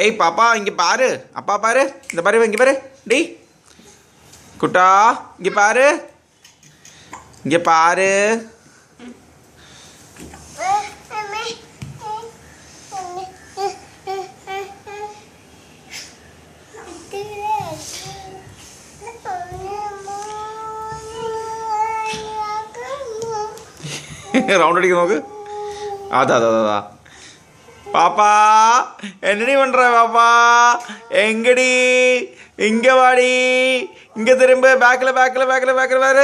ஏய் பாப்பா இங்கே பாரு, அப்பா பாரு, இந்த பாரு இங்கே பாரு, டி குட்டா இங்கே பாரு, இங்கே பாரு. ரவுண்ட் அடிக்க நோக்கு. அதா பாப்பா என்னடி பண்ற பாப்பா? எங்கடி? இங்க வாடி, இங்க திரும்ப, பேக்ல வர.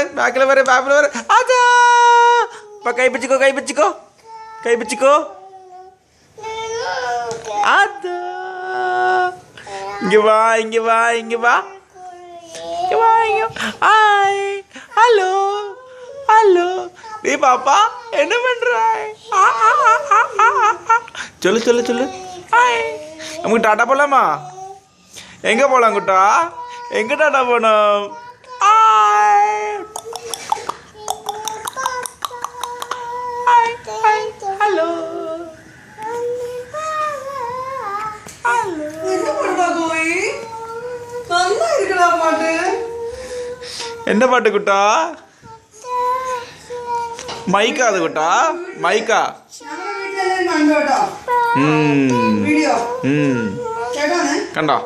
அதா கை பிச்சுக்கோ. அதா இங்க வா. Hi, hello. நீ பாப்பா என்ன பண்றாய்? சொல்லு. ஹாய், நமக்கு டாட்டா போலாமா? எங்க போலாம் குட்டா? எங்க டாட்டா போனோம்? ஹலோ. என்ன பாட்டு குட்டா? மைக்கா அது குட்டா, மைக்கா. കണ്ടോ?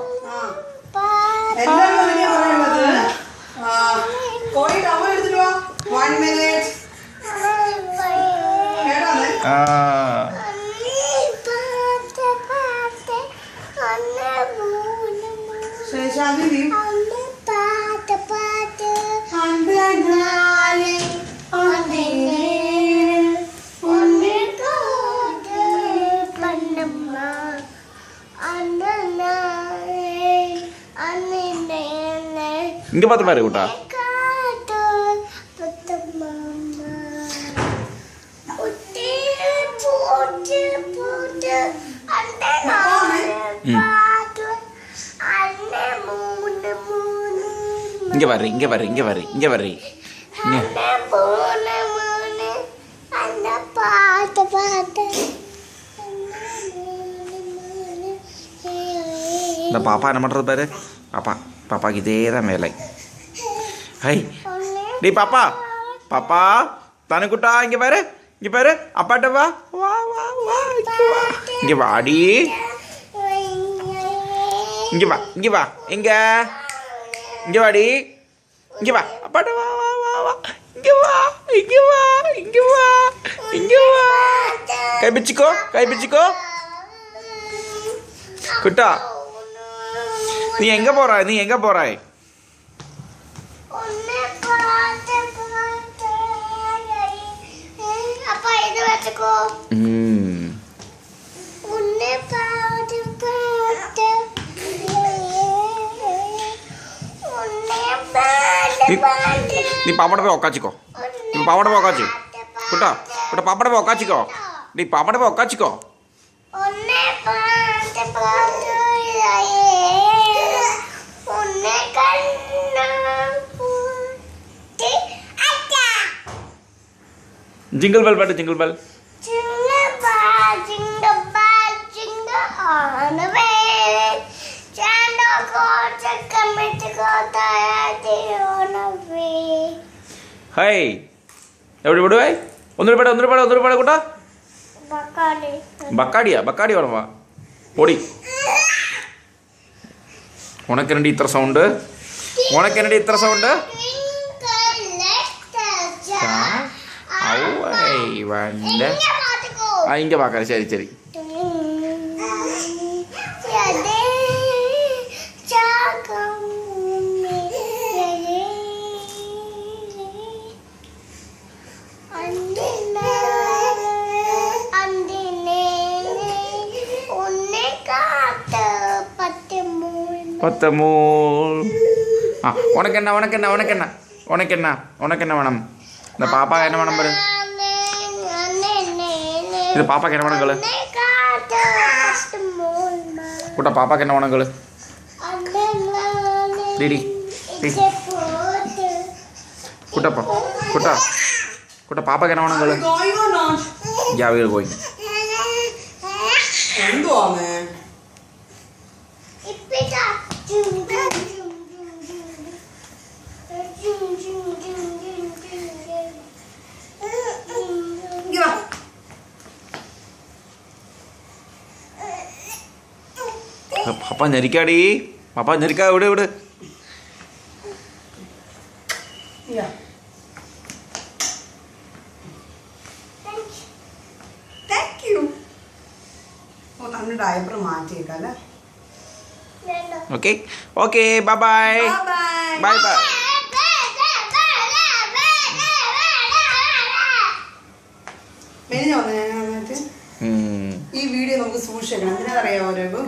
இங்க பார்த்து பாரு குட்டா. இங்க வர்றி. இந்த பாப்பா என்ன பண்றது பாரு. பாப்பாக்கு இதே தான் வேலை. ஹை டே பாப்பா தனுக்குட்டா இங்க பாரு அப்பாட்ட வா. இங்க வாடி. இங்க வா. இங்க வாடி. இங்க வா அப்பாட்ட வா. இங்க வா. கை பிச்சுக்கோ. குட்டா நீ எங்க போறாய்? நீ பாப்பாட்ட போய் உக்காச்சிக்கோ. குட்டா பாப்பாட்ட போய் உக்காச்சிக்கோ. நீ பாப்பாட்ட போய் உக்காச்சிக்கோ. जिंगल बेल पाटे jingle bell on the way. Chando got a commit got on the way. Hey, everybody, hey, under pada kuta. Bakadi varama. Podi. உனக்கு என்னடி இத்தனை சவுண்டு? இங்க பாக்கற சரி. பத்தமூல் உனக்கு என்ன வேணும்? இந்த பாப்பா என்ன வேணும் பாரு. இது பாப்பாக்கு என்ன வேணும் கேளு. குட்டா பாப்பாக்கு என்ன வேணும் கேளு. டிடி குட்டா பாப்பாக்கு என்ன வேணும் கேளு. Yeah, we are going. പപ്പ ഞെരിക്കാടി. പപ്പ ഞെരിക്കാ. വിട് വിട്. ഡയപ്പർ മാറ്റിയേക്കല്ലേ. Okay okay bye bye bye bye. ഈ വീഡിയോ നമുക്ക് സൂക്ഷിക്കണം. എന്തിനാ അറിയാമോ?